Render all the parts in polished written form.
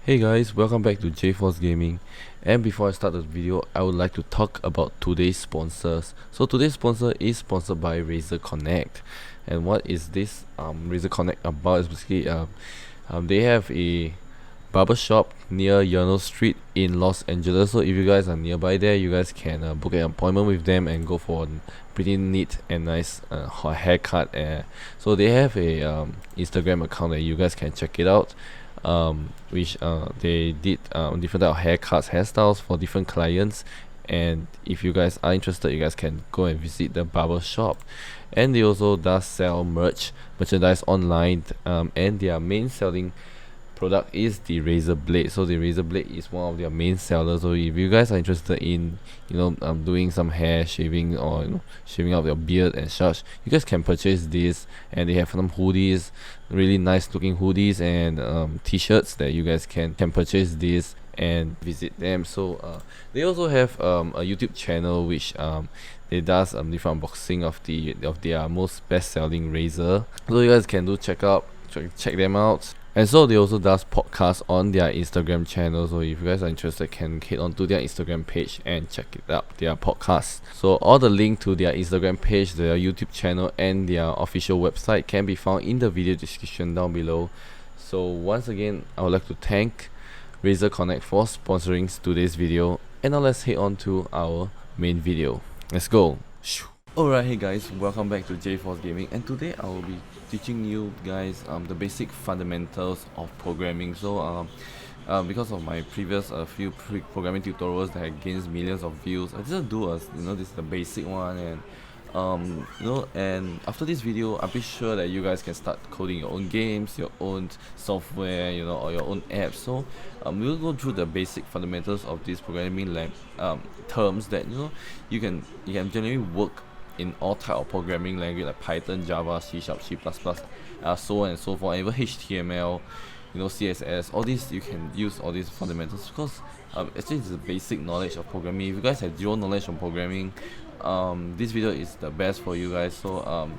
Hey guys, welcome back to J.force Gaming. And before I start the video, I would like to talk about today's sponsors. So today's sponsor is sponsored by Razer Connect. And what is this Razer Connect about? Is basically they have a barber shop near Yonno Street in Los Angeles. So if you guys are nearby there, you guys can book an appointment with them and go for a pretty neat and nice haircut. So they have a Instagram account that you guys can check it out. Which they did different type of haircuts, hairstyles for different clients. And if you guys are interested, you guys can go and visit the barber shop. And they also does sell merchandise online, and their main selling product is the razor blade. So the razor blade is one of their main sellers. So if you guys are interested in doing some hair shaving, or shaving out your beard and such, you guys can purchase this. And they have some hoodies, really nice looking hoodies, and t-shirts that you guys can purchase this and visit them. So they also have a YouTube channel which they does different unboxing of their most best-selling razor. So you guys can check them out. And so they also does podcasts on their Instagram channel. So if you guys are interested, can head on to their Instagram page and check it out, their podcast. So all the link to their Instagram page, their YouTube channel, and their official website can be found in the video description down below. So once again, I would like to thank Razer Connect for sponsoring today's video. And now let's head on to our main video. Let's go. Alright, hey guys, welcome back to J.force Gaming, and today I will be teaching you guys the basic fundamentals of programming. So because of my previous few programming tutorials that had gained millions of views, I just do this is the basic one. And and after this video, I'm pretty sure that you guys can start coding your own games, your own software, or your own apps. So we'll go through the basic fundamentals of these programming terms that you can generally work in all type of programming language like Python, Java, C#, C++, so on and so forth, and even HTML, CSS. All these you can use all these fundamentals because actually it's the basic knowledge of programming. If you guys have zero knowledge on programming, this video is the best for you guys. So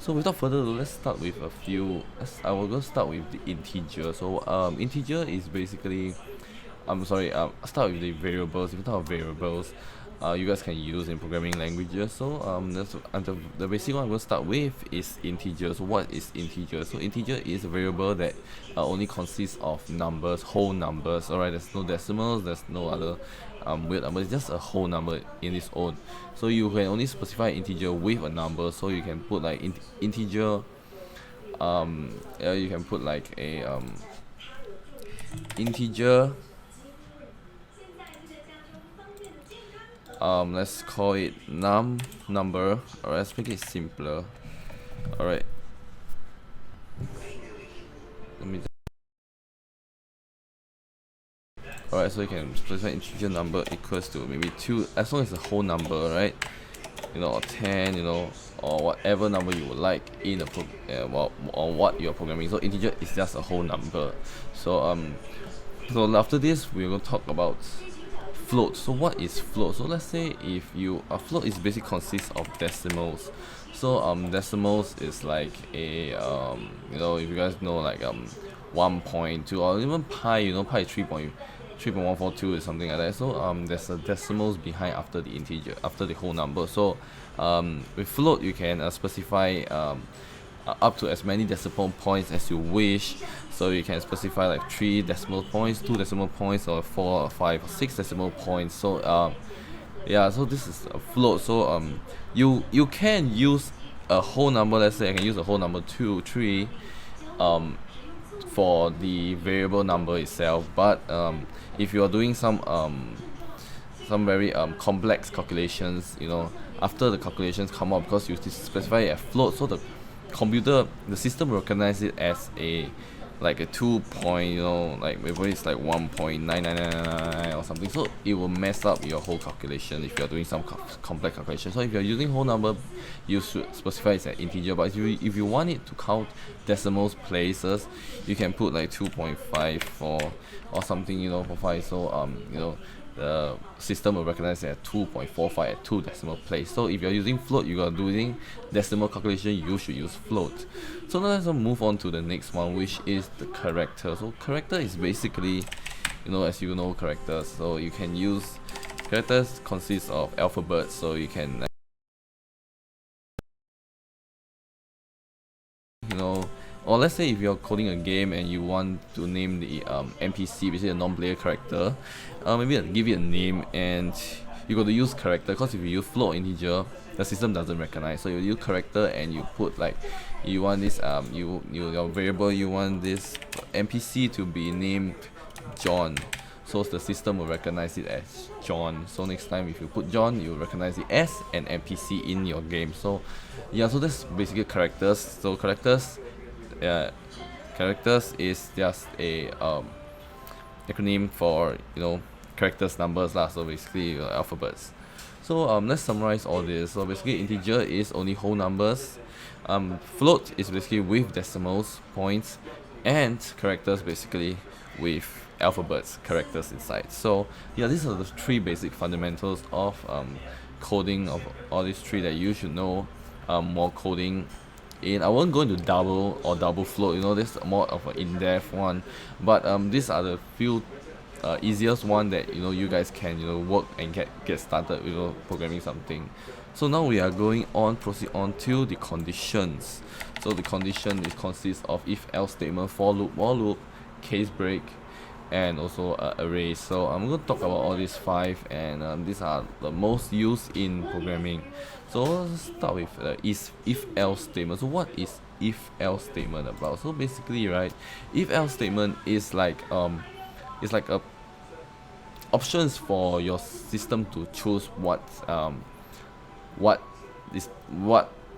without further ado, let's start with a few. I will go start with the integer. So integer is basically start with the variables. If you talk about variables, you guys can use in programming languages. So the basic one I'm going to start with is integer. So what is integer? So integer is a variable that only consists of numbers, whole numbers. Alright, there's no decimals, there's no other weird number. It's just a whole number in its own. So you can only specify integer with a number. So you can put like integer. You can put like a integer. Let's call it number. Alright, let's make it simpler. Alright, alright, so you can specify integer number equals to maybe 2, as long as it's a whole number, right? Or 10, or whatever number you would like in a or what you're programming. So integer is just a whole number. So so after this we're going to talk about float. So what is float? So let's say if a float is basically consists of decimals. So decimals is like a if you guys know, like 1.2, or even pi. Pi is 3.142 is something like that. So there's a decimals behind after the integer, after the whole number. So with float you can specify up to as many decimal points as you wish. So you can specify like 3 decimal points, 2 decimal points, or 4 or 5 or 6 decimal points. So yeah, so this is a float. So you can use a whole number. Let's say I can use a whole number 2, 3 for the variable number itself. But if you are doing some very complex calculations, after the calculations come out, because you specify a float, so the system will recognize it as a 2 point, like maybe it's like 1.9999 or something. So it will mess up your whole calculation if you're doing some complex calculation. So if you're using whole number, you should specify it's an integer. But if you want it to count decimals places, you can put like 2.54 or something, for 5. So the system will recognize it at 2.45 at 2 decimal place. So if you're using float, you're doing decimal calculation, you should use float. So now let's move on to the next one, which is the character. So character is basically, as you know, characters. So you can use characters consists of alphabets, so you can or let's say if you're coding a game and you want to name the NPC, basically a non-player character, maybe I'll give it a name, and you got to use character, because if you use float integer, the system doesn't recognize. So you use character and you put like, you want this your variable, you want this NPC to be named John, so the system will recognize it as John. So next time if you put John, you recognize it as an NPC in your game. So yeah, so that's basically characters. So characters is just a acronym for characters, numbers lah. So basically alphabets. So let's summarize all this. So basically integer is only whole numbers, float is basically with decimals, points, and characters basically with alphabets, characters inside. So yeah, these are the three basic fundamentals of coding, of all these three that you should know more coding in. I won't go into double float, this is more of an in-depth one, but these are the few easiest one that you guys can work and get started with programming something. So now we are proceed on to the conditions. So the condition consists of if else statement, for loop, while loop, case break, and also array. So I'm going to talk about all these five, and these are the most used in programming. So let's start with if else statement. So what is if else statement about? So basically, right, if else statement is like it's like a options for your system to choose what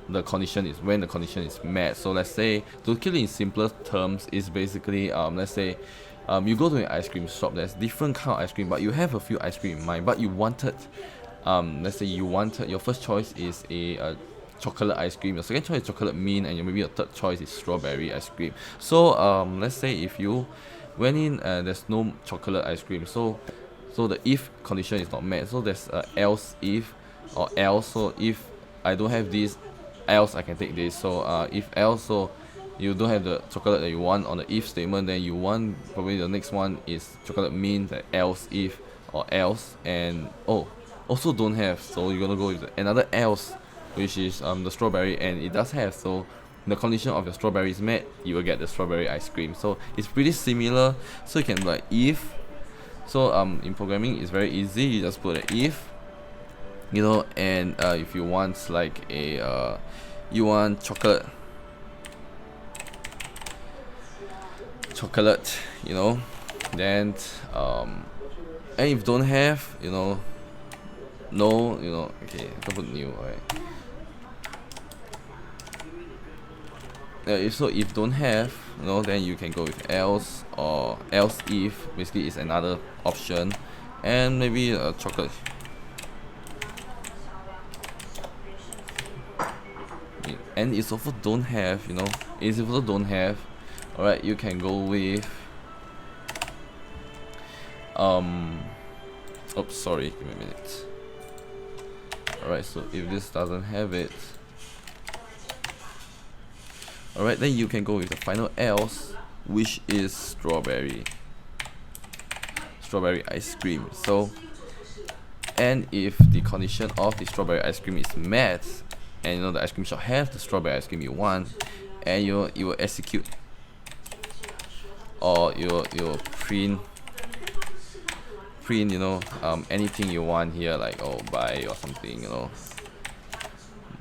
the condition is, when the condition is met. So let's say, to keep it in simpler terms, is basically let's say you go to an ice cream shop. There's different kind of ice cream, but you have a few ice cream in mind, but you wanted let's say you wanted, your first choice is a chocolate ice cream, your second choice is chocolate mint, and maybe your third choice is strawberry ice cream. So let's say if you went in and there's no chocolate ice cream, so the if condition is not met. So there's else if, or else. So if I don't have this, else I can take this. So if else, so you don't have the chocolate that you want on the if statement, then you want probably the next one is chocolate mint, that else if, or else, and also don't have, so you're gonna go with another else, which is the strawberry, and it does have. So the condition of your strawberry is met, you will get the strawberry ice cream. So it's pretty similar. So you can like if. So in programming it's very easy. You just put an if, and if you want like a you want chocolate, then and if don't have, no, okay, I can put new, alright. If don't have, then you can go with else, or else if basically is another option, and maybe chocolate. And it's also don't have, it's also don't have. Alright, you can go with oops, sorry, give me a minute. Alright, so if this doesn't have it, alright, then you can go with the final else, which is strawberry ice cream. So, and if the condition of the strawberry ice cream is met, and the ice cream shop has the strawberry ice cream you want, and you will execute, or you will print anything you want here, like buy or something,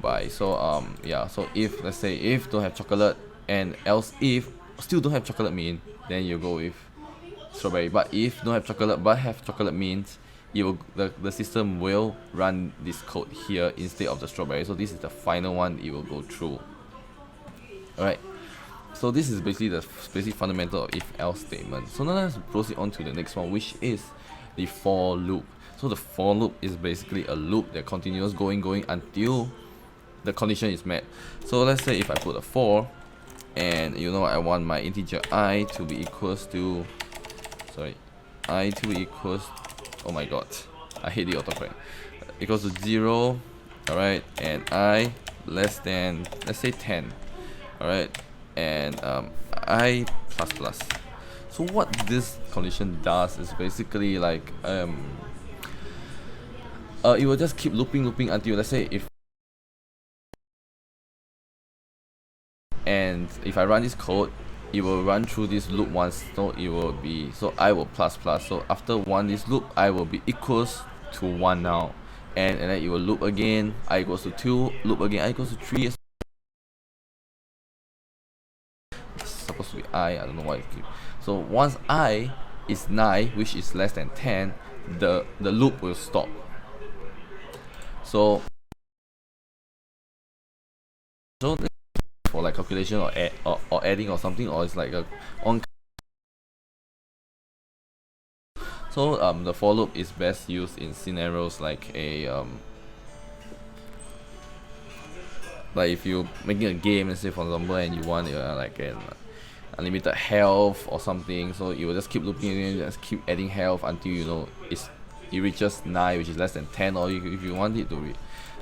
buy. So yeah, so if let's say if don't have chocolate, and else if still don't have chocolate mint, then you go with strawberry. But if don't have chocolate but have chocolate mint, the system will run this code here instead of the strawberry. So this is the final one it will go through. Alright, so this is basically the basic fundamental of if else statement. So now let's proceed on to the next one, which is the for loop. So the for loop is basically a loop that continues going until the condition is met. So let's say if I put a for, and I want my integer I to be equals to Oh my god, I hate the autocorrect. Equals to 0, alright, and I less than, let's say 10, alright, and I plus plus. So what this condition does is basically like it will just keep looping until, let's say, if I run this code, it will run through this loop once, so it will be, so I will plus plus, so after one this loop I will be equals to 1 now, and then it will loop again, I equals to 2, loop again, I equals to 3. It's supposed to be I don't know why it keeps. So once I is 9, which is less than 10, the loop will stop. So for like calculation or adding or something, or it's like a on. So the for loop is best used in scenarios like like if you're making a game, let's say for example, and you want like an unlimited health or something, so you will just keep looping and just keep adding health until you know it reaches 9, which is less than 10, or if you want it to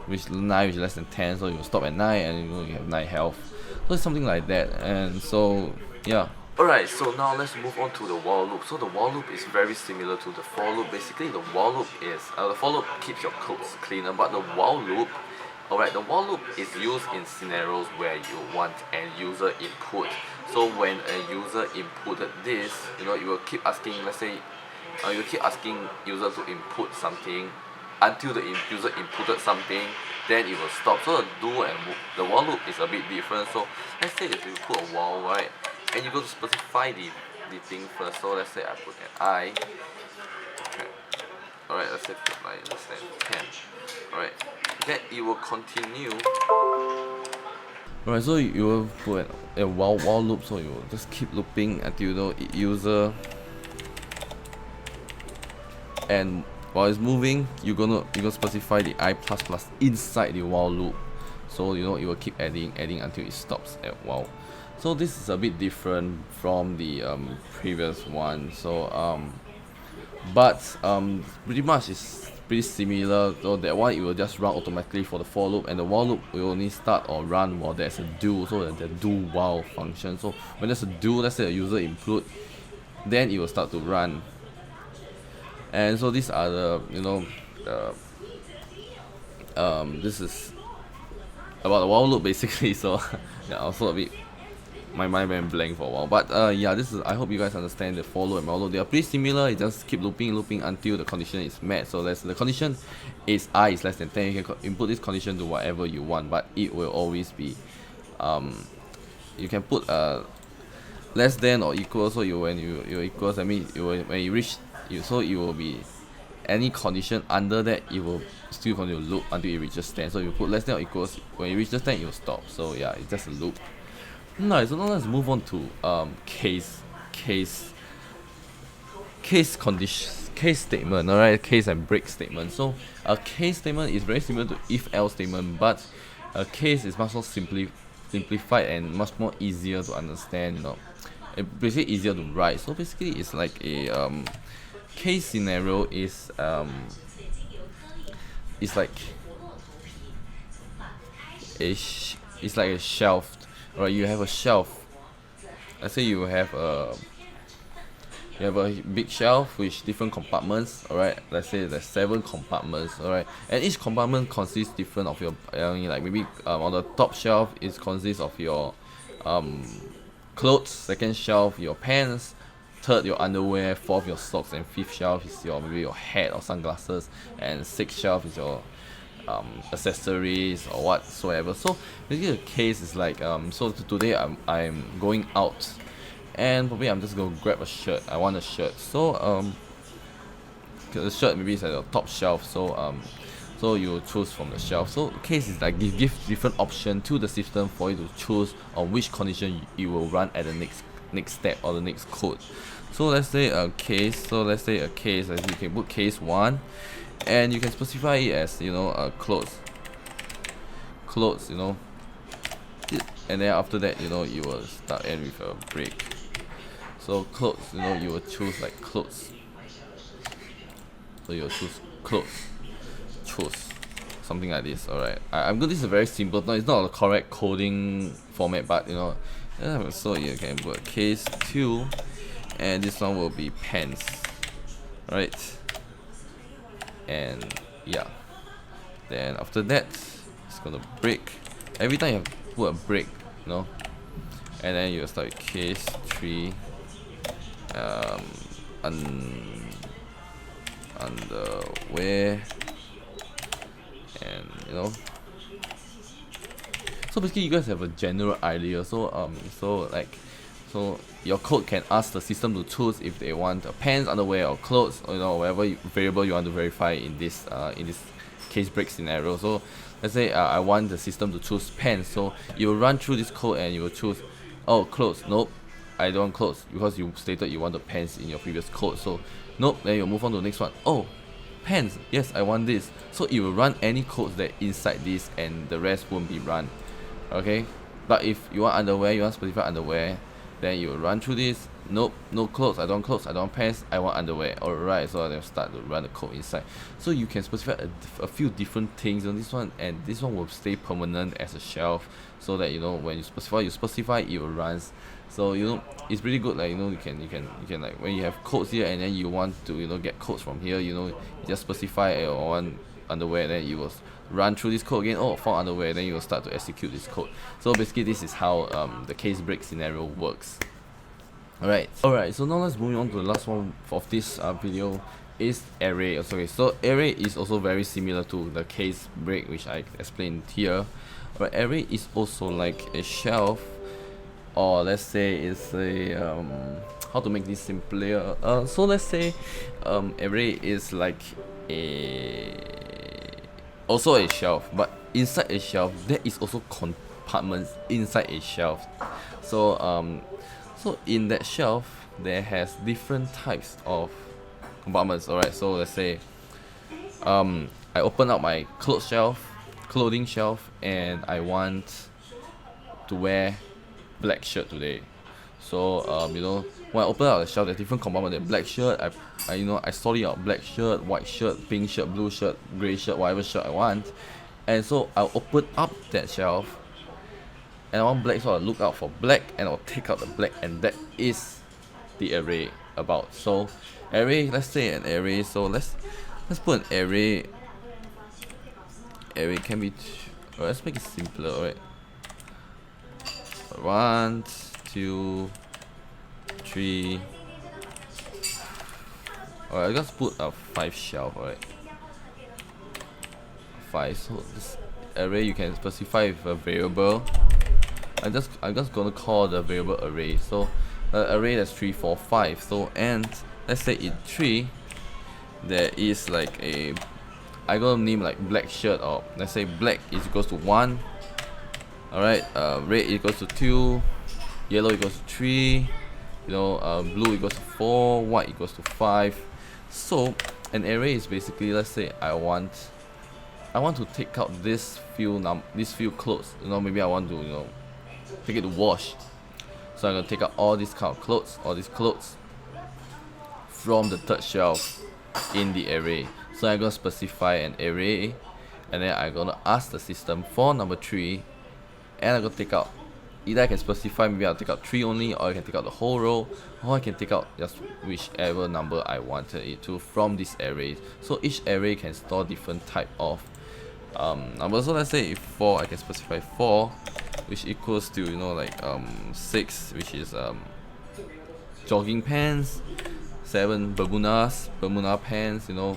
reach 9, which is less than 10, so you will stop at 9 and you know you have 9 health. So it's something like that, and so yeah. Alright, so now let's move on to the while loop. So the while loop is very similar to the for loop. Basically, the while loop is the for loop keeps your codes cleaner, but the while loop, alright, the while loop is used in scenarios where you want an user input. So when a user inputted this, you know, you will keep asking, let's say, you keep asking user to input something until the user inputted something, then it will stop. So the do and the while loop is a bit different. So let's say if you put a while, right, and you go to specify the thing first. So let's say I put an I. Okay. Alright, let's say put like less than 10. Alright. Then it will continue. Alright, so you will put a while loop, so you will just keep looping until you know user, and while it's moving, you're gonna specify the I plus plus inside the while loop. So you know it will keep adding until it stops at while. So this is a bit different from the previous one. So but pretty much it's pretty similar. So that one it will just run automatically for the for loop, and the while loop will only start or run while there's a do. So that the do while function. So when there's a do, let's say a user input, then it will start to run. And so these are the, you know, this is about the while loop basically. So yeah, also a bit, my mind went blank for a while, but yeah, this is, I hope you guys understand the for loop and while loop. They are pretty similar. You just keep looping until the condition is met. So that's the condition is I is less than 10. You can input this condition to whatever you want, but it will always be you can put less than or equal. So when you equals, I mean when you reach so it will be any condition under that, it will still continue to loop until it reaches 10. So you put less than or equals, when it reaches 10 it will stop. So yeah, it's just a loop. Nice. So now let's move on to case statement. Alright, case and break statement. So a case statement is very similar to if else statement, but a case is much more simplified and much more easier to understand, you know. It's basically easier to write. So basically it's like a case scenario is it's like it's like a shelf. Alright, you have a shelf. Let's say you have a big shelf with different compartments. Alright, let's say there's 7 compartments. Alright, and each compartment consists different of your like maybe on the top shelf it consists of your clothes, second shelf your pants, third your underwear, fourth your socks, and fifth shelf is your maybe your hat or sunglasses, and sixth shelf is your accessories or whatsoever. So basically the case is like so today I'm going out, and probably I'm just gonna grab a shirt. I want a shirt. So the shirt maybe is at the top shelf. So so you choose from the shelf. So case is like give different option to the system for you to choose on which condition you will run at the next step or the next code. So let's say a case. So let's say a case. As you can put case 1, and you can specify it as, you know, clothes, you know, and then after that, you know, you will start end with a break. So clothes, you know, you will choose like clothes. So you'll choose close, choose, something like this. Alright, I'm good. This is a very simple. No, it's not a correct coding format, but you know, so you can put case 2, and this one will be pants. Right, and yeah, then after that it's gonna break. Every time you have to put a break, you know, and then you start with case 3, underwear, and you know. So basically, you guys have a general idea. So so your code can ask the system to choose if they want a pants, underwear, or clothes, or you know, whatever variable you want to verify in this case break scenario. So let's say I want the system to choose pants. So you will run through this code and you will choose, oh, clothes. Nope, I don't want clothes because you stated you want the pants in your previous code. So nope. Then you move on to the next one. Oh, pants. Yes, I want this. So it will run any codes that inside this, and the rest won't be run. Okay. But if you want underwear, you want specified underwear, then you will run through this. Nope, no clothes. I don't want clothes. I don't want pants. I want underwear. Alright, so I'll start to run the code inside. So you can specify a few different things on this one, and this one will stay permanent as a shelf, so that you know when you specify, it will runs. So you know it's really good. Like you know you can like when you have codes here, and then you want to you know get codes from here. You know you just specify one underwear, then you will run through this code again. Oh, found underwear, then you will start to execute this code. So basically this is how the case break scenario works. Alright, so now let's move on to the last one of this video, is array. Okay, so array is also very similar to the case break which I explained here. But array is also like a shelf, or let's say it's a how to make this simpler. So let's say array is like also a shelf, but inside a shelf there is also compartments inside a shelf. So so in that shelf there has different types of compartments. Alright, so let's say I open up my clothing shelf, and I want to wear black shirt today. So you know, when I open up the shelf, there's different compartments. Black shirt, I you know, I sort it out: black shirt, white shirt, pink shirt, blue shirt, grey shirt, whatever shirt I want. And so I'll open up that shelf, and I want black, so I'll look out for black, and I'll take out the black, and that is the array about. So array, let's say an array. So let's put an array. Array can be let's make it simpler. Alright, 1, 2, 3. Alright, let's put a 5 shelf. Alright, 5. So this array you can specify with a variable. I'm just gonna call the variable array. So array that's 3, 4, 5. So and let's say in 3 there is like a, I'm gonna name like black shirt, or let's say black is equals to 1. Alright, red equals to 2, yellow equals to 3, you know, blue equals to 4, white equals to 5. So an array is basically, let's say I want to take out this few clothes. You know, maybe I want to, you know, take it to wash. So I'm gonna take out all these kind of clothes, from the third shelf in the array. So I'm gonna specify an array, and then I'm gonna ask the system for number 3, and I'm gonna take out, either I can specify, maybe I'll take out 3 only, or I can take out the whole row, or I can take out just whichever number I wanted it to from this array. So each array can store different type of numbers. So let's say if 4, I can specify 4, which equals to, you know, like 6, which is jogging pants, 7 Bermuda pants, you know,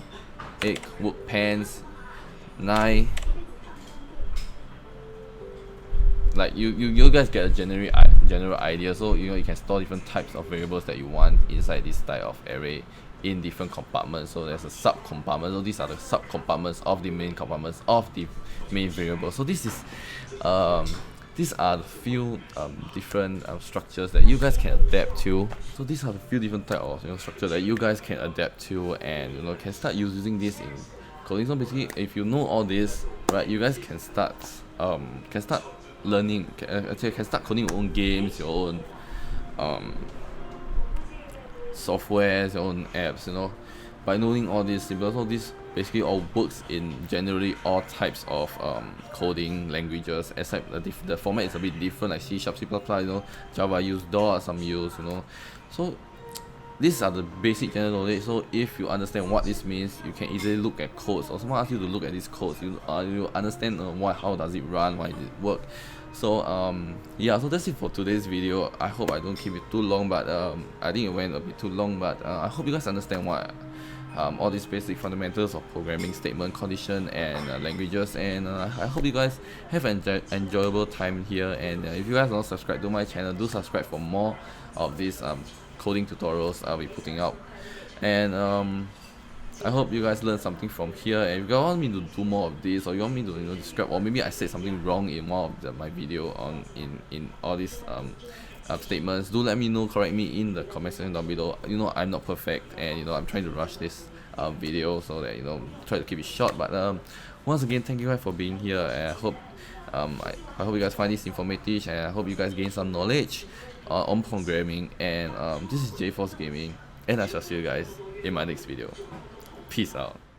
8 work pants, 9, like you guys get a general idea. So you know, you can store different types of variables that you want inside this type of array in different compartments. So there's a sub compartment. So these are the sub compartments of the main compartments of the main variable. So this is these are the few different structures that you guys can adapt to. So these are the few different type of, you know, structure that you guys can adapt to, and you know, can start using this in coding. So basically, if you know all this, right, you guys can start learning, can start coding your own games, your own softwares, your own apps, you know. by knowing all these symbols, so this basically all works in generally all types of coding languages, except the format is a bit different, like C#, C++, Java use dot, some use, So these are the basic general knowledge. So if you understand what this means, you can easily look at codes, or someone asks you to look at these codes, you understand how does it run, why does it work. So yeah, so that's it for today's video. I hope I don't keep it too long, but I think it went a bit too long, but I hope you guys understand what all these basic fundamentals of programming, statement, condition, and languages, and I hope you guys have an enjoyable time here. And if you guys don't subscribe to my channel, do subscribe for more of these coding tutorials I'll be putting out. And I hope you guys learned something from here, and if you guys want me to do more of this, or you want me to describe, or maybe I said something wrong in one of my video on in all these statements, do let me know, correct me in the comment section down below. I'm not perfect, and I'm trying to rush this video so that try to keep it short. But once again, thank you guys for being here, and I hope I hope you guys find this informative, and I hope you guys gain some knowledge on programming. And this is J.force Gaming, and I shall see you guys in my next video. Peace out.